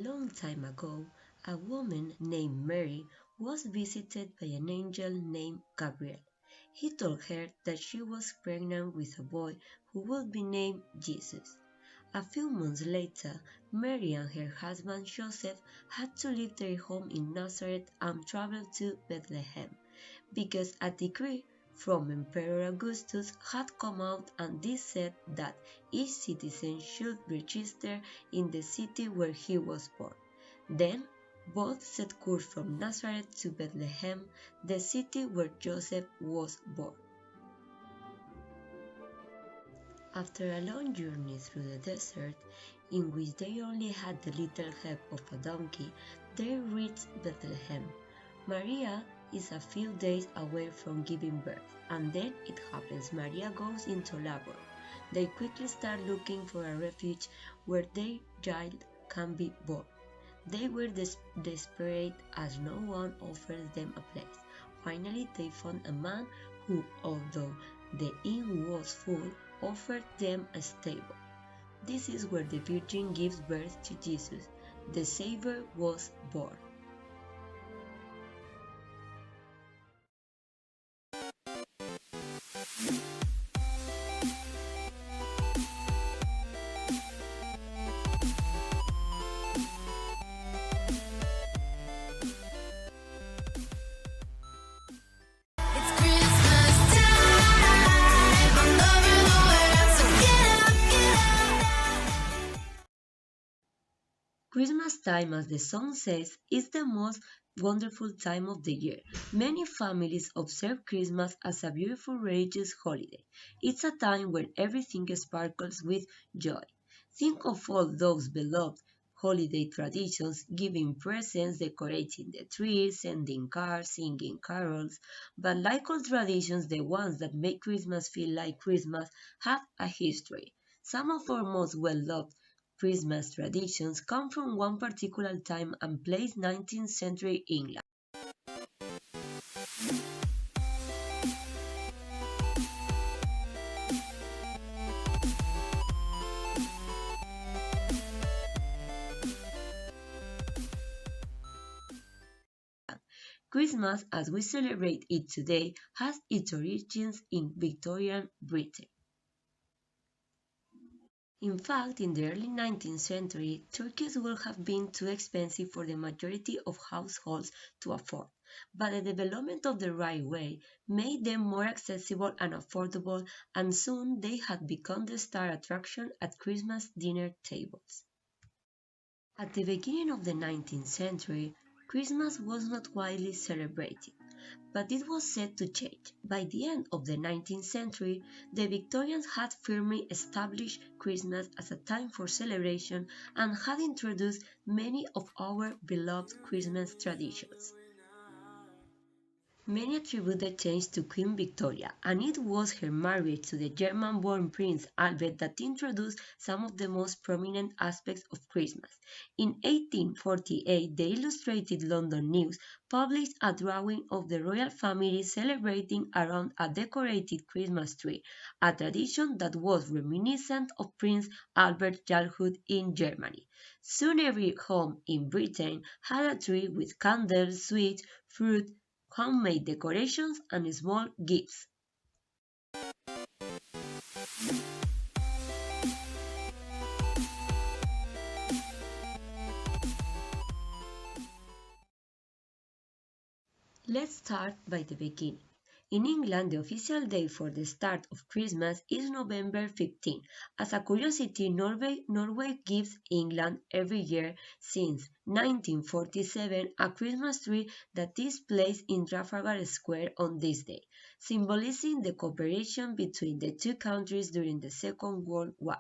long time ago, a woman named Mary was visited by an angel named Gabriel. He told her that she was pregnant with a boy who would be named Jesus. A few months later, Mary and her husband Joseph had to leave their home in Nazareth and travel to Bethlehem, because a decree from Emperor Augustus had come out, and this said that each citizen should register in the city where he was born. Then both set course from Nazareth to Bethlehem, the city where Joseph was born. After a long journey through the desert, in which they only had the little help of a donkey, they reached Bethlehem. Maria is a few days away from giving birth, and then it happens Maria goes into labor. They quickly start looking for a refuge where their child can be born. They were desperate as no one offered them a place. Finally, they found a man who, although the inn was full, offered them a stable. This is where the Virgin gives birth to Jesus. The Savior was born. Christmas time, as the song says, is the most wonderful time of the year. Many families observe Christmas as a beautiful religious holiday. It's a time when everything sparkles with joy. Think of all those beloved holiday traditions, giving presents, decorating the tree, sending cards, singing carols. But like all traditions, the ones that make Christmas feel like Christmas have a history. Some of our most well-loved Christmas traditions come from one particular time and place 19th century England. Christmas, as we celebrate it today, has its origins in Victorian Britain. In fact, in the early 19th century, turkeys would have been too expensive for the majority of households to afford, but the development of the railway made them more accessible and affordable, and soon they had become the star attraction at Christmas dinner tables. At the beginning of the 19th century, Christmas was not widely celebrated, but it was set to change. By the end of the 19th century, the Victorians had firmly established Christmas as a time for celebration and had introduced many of our beloved Christmas traditions. Many attribute the change to Queen Victoria, and it was her marriage to the German-born Prince Albert that introduced some of the most prominent aspects of Christmas. In 1848, the Illustrated London News published a drawing of the royal family celebrating around a decorated Christmas tree, a tradition that was reminiscent of Prince Albert's childhood in Germany. Soon every home in Britain had a tree with candles, sweets, fruit, homemade decorations, and small gifts. Let's start by the beginning. In England, the official day for the start of Christmas is November 15. As a curiosity, Norway gives England every year since 1947 a Christmas tree that is placed in Trafalgar Square on this day, symbolizing the cooperation between the two countries during the Second World War.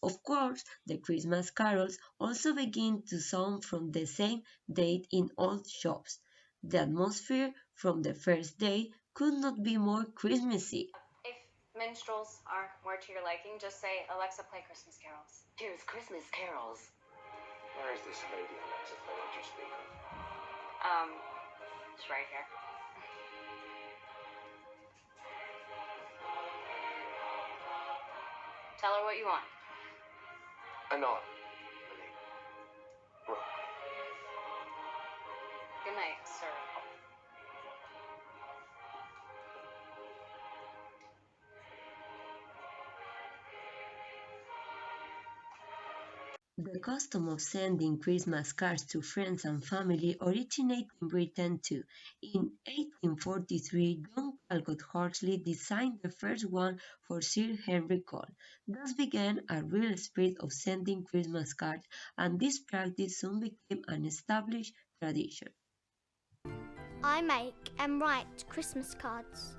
Of course, the Christmas carols also begin to sound from the same date in all shops. The atmosphere from the first day could not be more Christmassy. If minstrels are more to your liking, just say, Alexa, play Christmas carols. Here's Christmas carols. Where is this lady Alexa that you speak of? It's right here. Tell her what you want. Anon. Rook. The custom of sending Christmas cards to friends and family originated in Britain too. In 1843, John Calcott Horsley designed the first one for Sir Henry Cole. Thus began a real spirit of sending Christmas cards, and this practice soon became an established tradition. I make and write Christmas cards.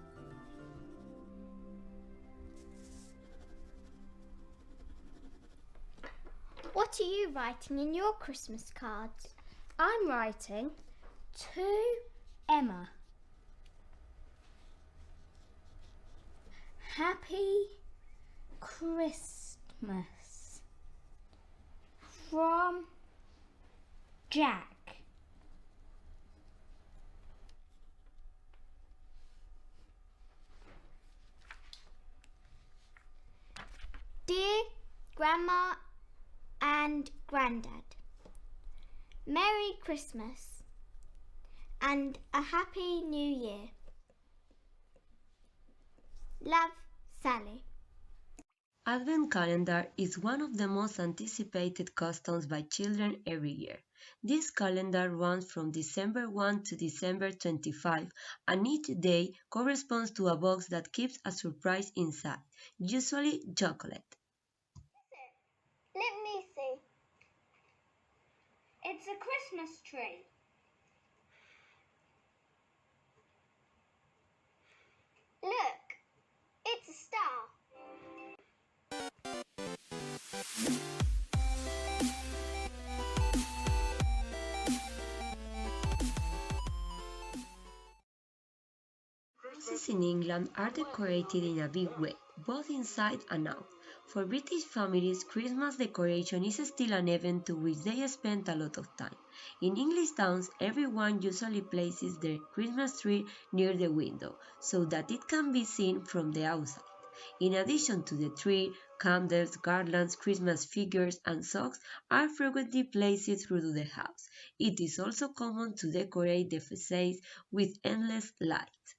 What are you writing in your Christmas cards? I'm writing to Emma. Happy Christmas from Jack. Dear Grandma and Grandad, Merry Christmas and a Happy New Year. Love, Sally. Advent calendar is one of the most anticipated customs by children every year. This calendar runs from December 1 to December 25, and each day corresponds to a box that keeps a surprise inside, usually chocolate. Let me see. It's a Christmas tree. Look, it's a star. Houses in England are decorated in a big way, both inside and out. For British families, Christmas decoration is still an event to which they spend a lot of time. In English towns, everyone usually places their Christmas tree near the window so that it can be seen from the outside. In addition to the tree, candles, garlands, Christmas figures, and socks are frequently placed through the house. It is also common to decorate the facades with endless lights.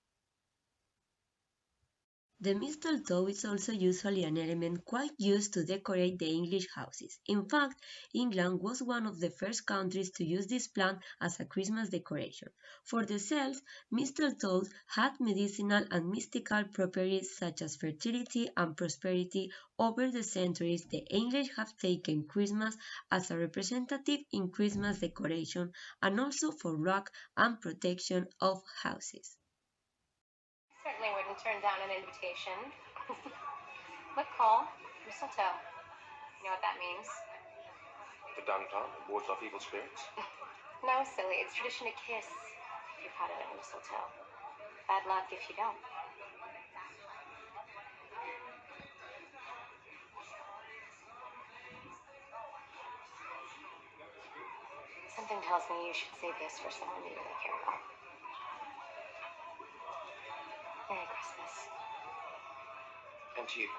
The mistletoe is also usually an element quite used to decorate the English houses. In fact, England was one of the first countries to use this plant as a Christmas decoration. For the Celts, mistletoes had medicinal and mystical properties such as fertility and prosperity. Over the centuries, the English have taken Christmas as a representative in Christmas decoration and also for luck and protection of houses. Certainly wouldn't turn down an invitation. Look, Cole, mistletoe. You know what that means? The dun plant that wards off evil spirits? No, silly. It's tradition to kiss if you're proud of it, mistletoe. Bad luck if you don't. Something tells me you should save this for someone you really care about. Merry Christmas. And to you.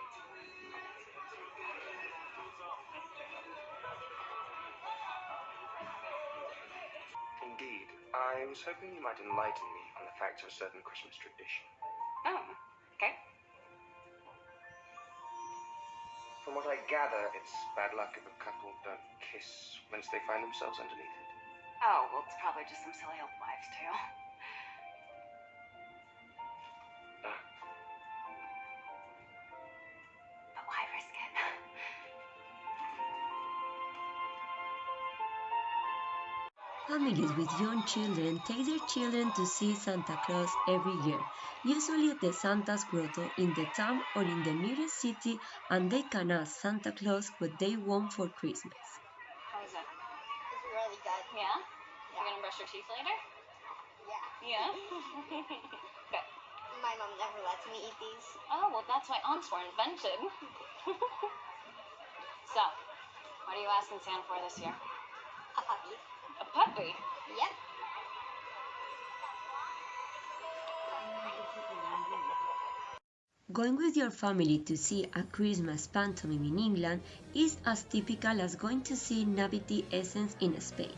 Indeed, I was hoping you might enlighten me on the facts of a certain Christmas tradition. Oh, okay. From what I gather, it's bad luck if a couple don't kiss once they find themselves underneath it. Oh, well, it's probably just some silly old wives' tale. But why risk it? Families with young children take their children to see Santa Claus every year, usually at the Santa's Grotto in the town or in the nearest city, and they can ask Santa Claus what they want for Christmas. How is it? It's really good. Yeah? You're gonna brush your teeth later? Yeah. Yeah? Good. My mom never lets me eat these. Oh, well, that's why aunts were invented. So, what are you asking Santa for this year? A puppy. A puppy? Yep. Going with your family to see a Christmas pantomime in England is as typical as going to see Nativity Essence in Spain.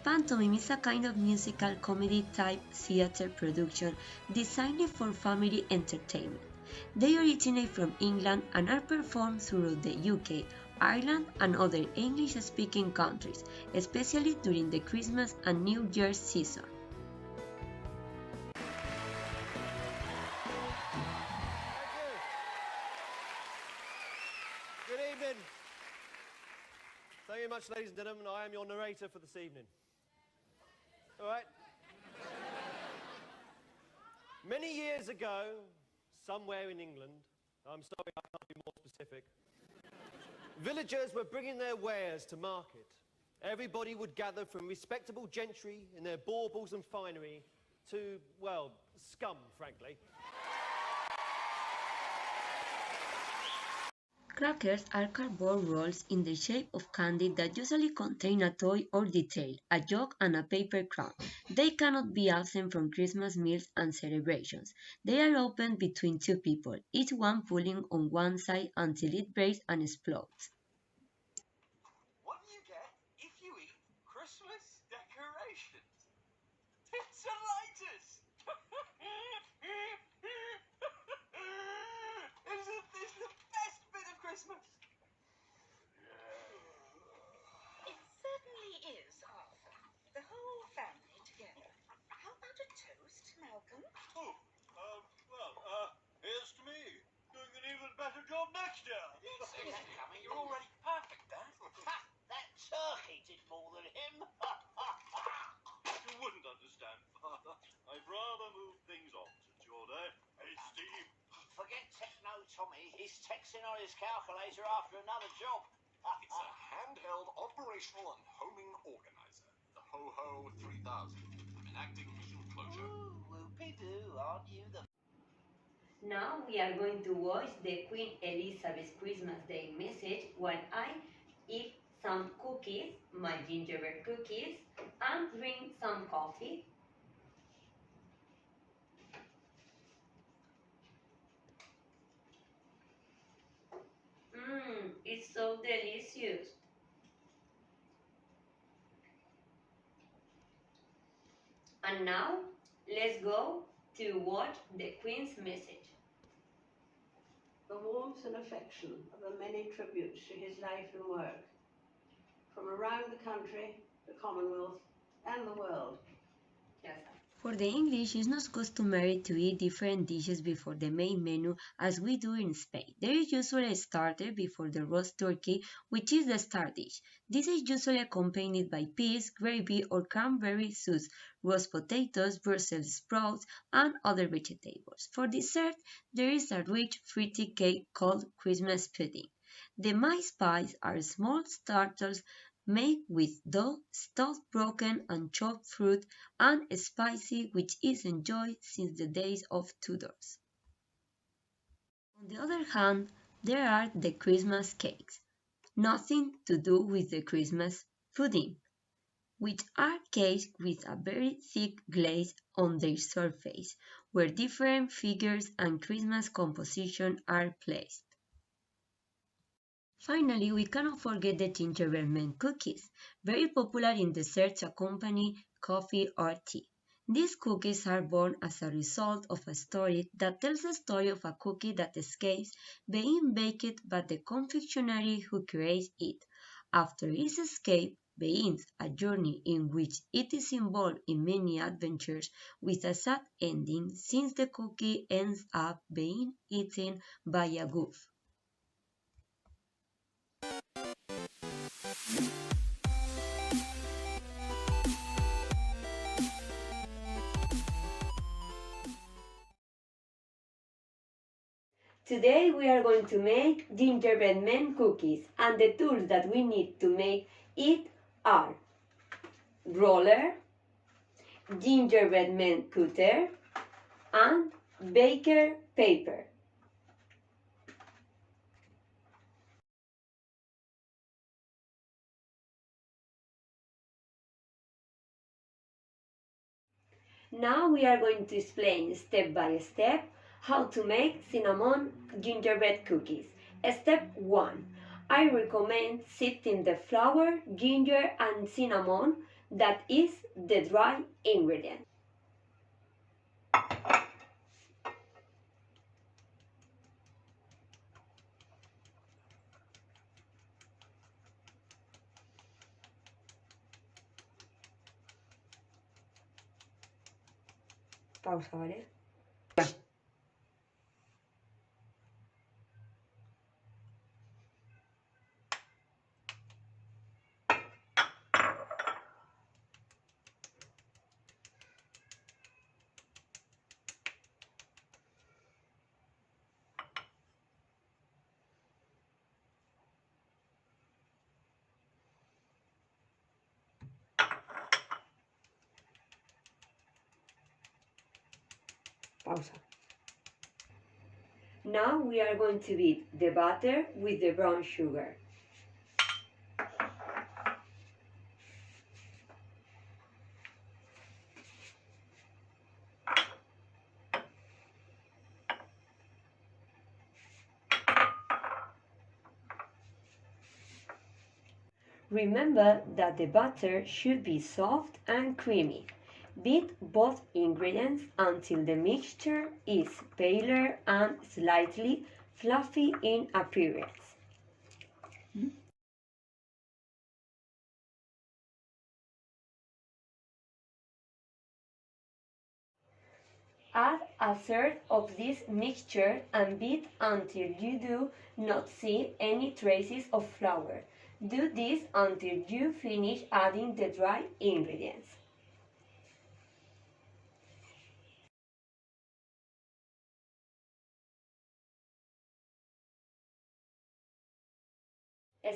Pantomime is a kind of musical comedy type theater production designed for family entertainment. They originate from England and are performed throughout the UK, Ireland, and other English-speaking countries, especially during the Christmas and New Year's season. Good evening. Thank you very much, ladies and gentlemen. I am your narrator for this evening. All right? Many years ago, somewhere in England, I'm sorry I can't be more specific, villagers were bringing their wares to market. Everybody would gather, from respectable gentry in their baubles and finery to, well, scum, frankly. Crackers are cardboard rolls in the shape of candy that usually contain a toy or detail, a joke and a paper crown. They cannot be absent from Christmas meals and celebrations. They are opened between two people, each one pulling on one side until it breaks and explodes. What do you get if you eat Christmas decorations? Tinsellators! Isn't this the best bit of Christmas? It certainly is, Arthur. The whole family together. How about a toast, Malcolm? Oh, here's to me. Doing an even better job next year. It's coming. You're already perfect, Dad. That turkey did more than him. You wouldn't understand, Father. I'd rather move things on since your day. Hey, Steve. Forget Techno Tommy. He's texting on his calculator after another job. It's a handheld operational and homing organizer. The Ho-Ho 3000. Enacting mission closure. Ooh, whoopie-doo, aren't you the... Now we are going to watch the Queen Elizabeth Christmas Day message while I eat some cookies, my gingerbread cookies, and drink some coffee. It's so delicious. And now, let's go to watch the Queen's message. The warmth and affection of the many tributes to his life and work, from around the country, the Commonwealth, and the world. For the English, it's not customary to eat different dishes before the main menu as we do in Spain. There is usually a starter before the roast turkey, which is the star dish. This is usually accompanied by peas, gravy, or cranberry sauce, roast potatoes, Brussels sprouts, and other vegetables. For dessert, there is a rich, fruity cake called Christmas pudding. The maize pies are small starters made with dough, stuffed broken and chopped fruit, and spicy, which is enjoyed since the days of Tudors. On the other hand, there are the Christmas cakes, nothing to do with the Christmas pudding, which are cakes with a very thick glaze on their surface, where different figures and Christmas composition are placed. Finally, we cannot forget the gingerbread man cookies, very popular in desserts accompany coffee or tea. These cookies are born as a result of a story that tells the story of a cookie that escapes being baked by the confectionery who creates it. After its escape begins a journey in which it is involved in many adventures with a sad ending since the cookie ends up being eaten by a wolf. Today we are going to make gingerbread man cookies, and the tools that we need to make it are roller, gingerbread man cutter, and baker paper. Now we are going to explain step by step how to make cinnamon gingerbread cookies. Step 1. I recommend sifting the flour, ginger and cinnamon, that is the dry ingredient. Pausa, ¿vale? Pausa. Now we are going to beat the butter with the brown sugar. Remember that the butter should be soft and creamy. Beat both ingredients until the mixture is paler and slightly fluffy in appearance. Add a third of this mixture and beat until you do not see any traces of flour. Do this until you finish adding the dry ingredients.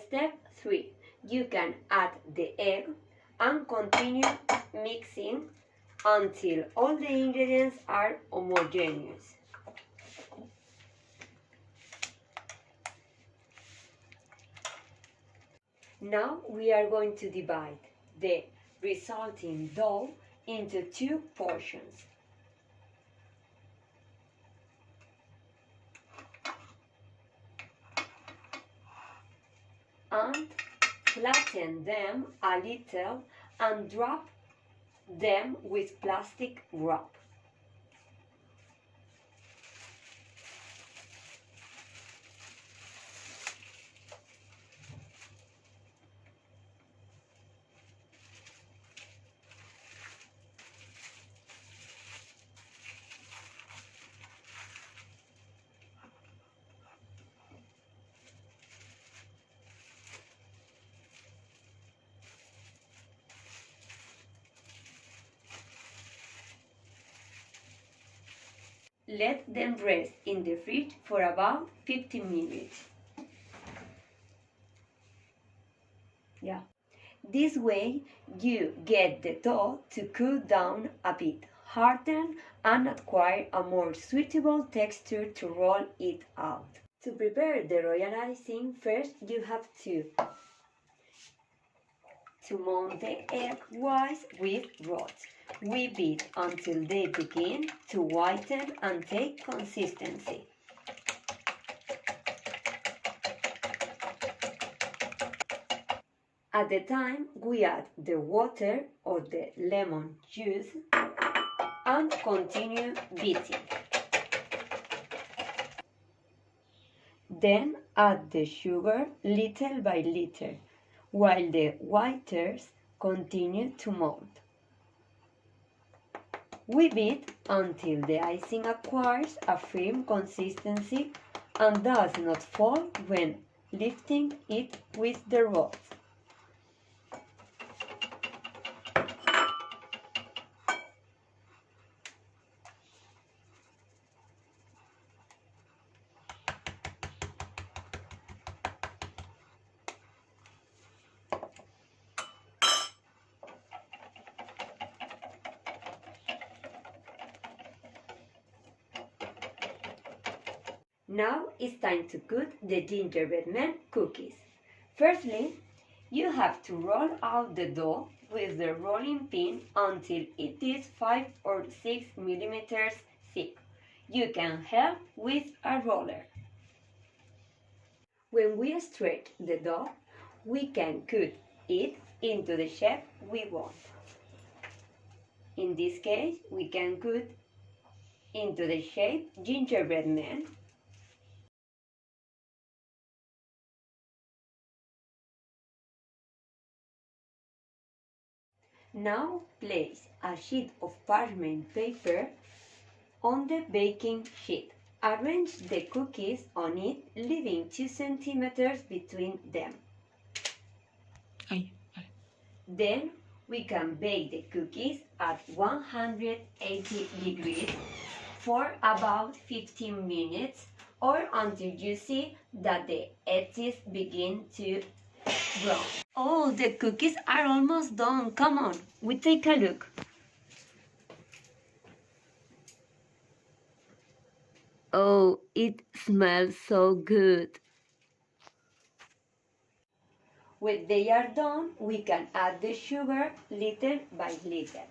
Step 3. You can add the egg and continue mixing until all the ingredients are homogeneous. Now we are going to divide the resulting dough into 2 portions. And flatten them a little and wrap them with plastic wrap. Let them rest in the fridge for about 15 minutes. This way you get the dough to cool down a bit, harden and acquire a more suitable texture to roll it out. To prepare the royal icing, first you have to mount the egg whites with rods. We beat until they begin to whiten and take consistency. At the time, we add the water or the lemon juice and continue beating. Then add the sugar little by little, while the whites continue to melt. We beat until the icing acquires a firm consistency and does not fall when lifting it with the rods. Now it's time to cook the gingerbread man cookies. Firstly, you have to roll out the dough with the rolling pin until it is 5 or 6 millimeters thick. You can help with a roller. When we stretch the dough, we can cut it into the shape we want. In this case, we can cut into the shape gingerbread man. Now place a sheet of parchment paper on the baking sheet. Arrange the cookies on it, leaving 2 centimeters between them. Then we can bake the cookies at 180 degrees for about 15 minutes or until you see that the edges begin to brown. Oh, the cookies are almost done. Come on, we take a look. Oh, it smells so good. When they are done, we can add the sugar little by little.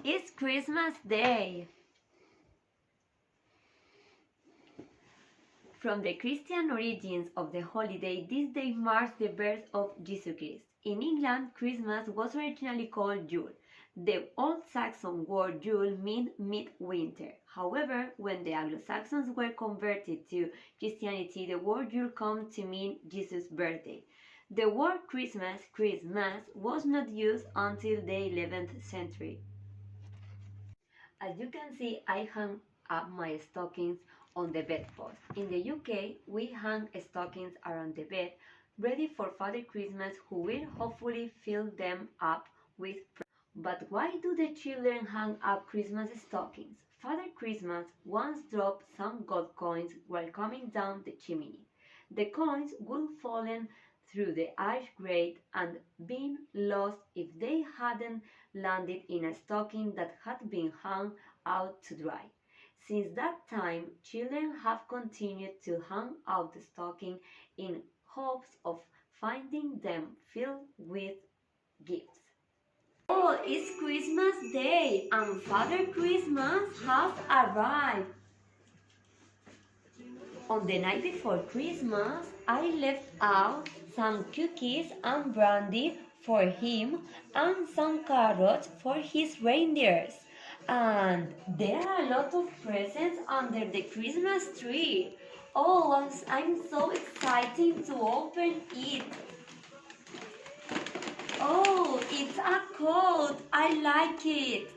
It's Christmas Day! From the Christian origins of the holiday, this day marks the birth of Jesus Christ. In England, Christmas was originally called Yule. The Old Saxon word Yule meant midwinter. However, when the Anglo-Saxons were converted to Christianity, the word Yule came to mean Jesus' birthday. The word Christmas, was not used until the 11th century. As you can see, I hung up my stockings on the bedpost. In the UK, we hang stockings around the bed, ready for Father Christmas, who will hopefully fill them up with presents. But why do the children hang up Christmas stockings? Father Christmas once dropped some gold coins while coming down the chimney. The coins would fallen through the ash grate and been lost if they hadn't landed in a stocking that had been hung out to dry. Since that time, children have continued to hang out the stocking in hopes of finding them filled with gifts. Oh, it's Christmas Day and Father Christmas has arrived. On the night before Christmas, I left out some cookies and brandy for him and some carrots for his reindeers. And there are a lot of presents under the Christmas tree. Oh, I'm so excited to open it. Oh, it's a coat. I like it.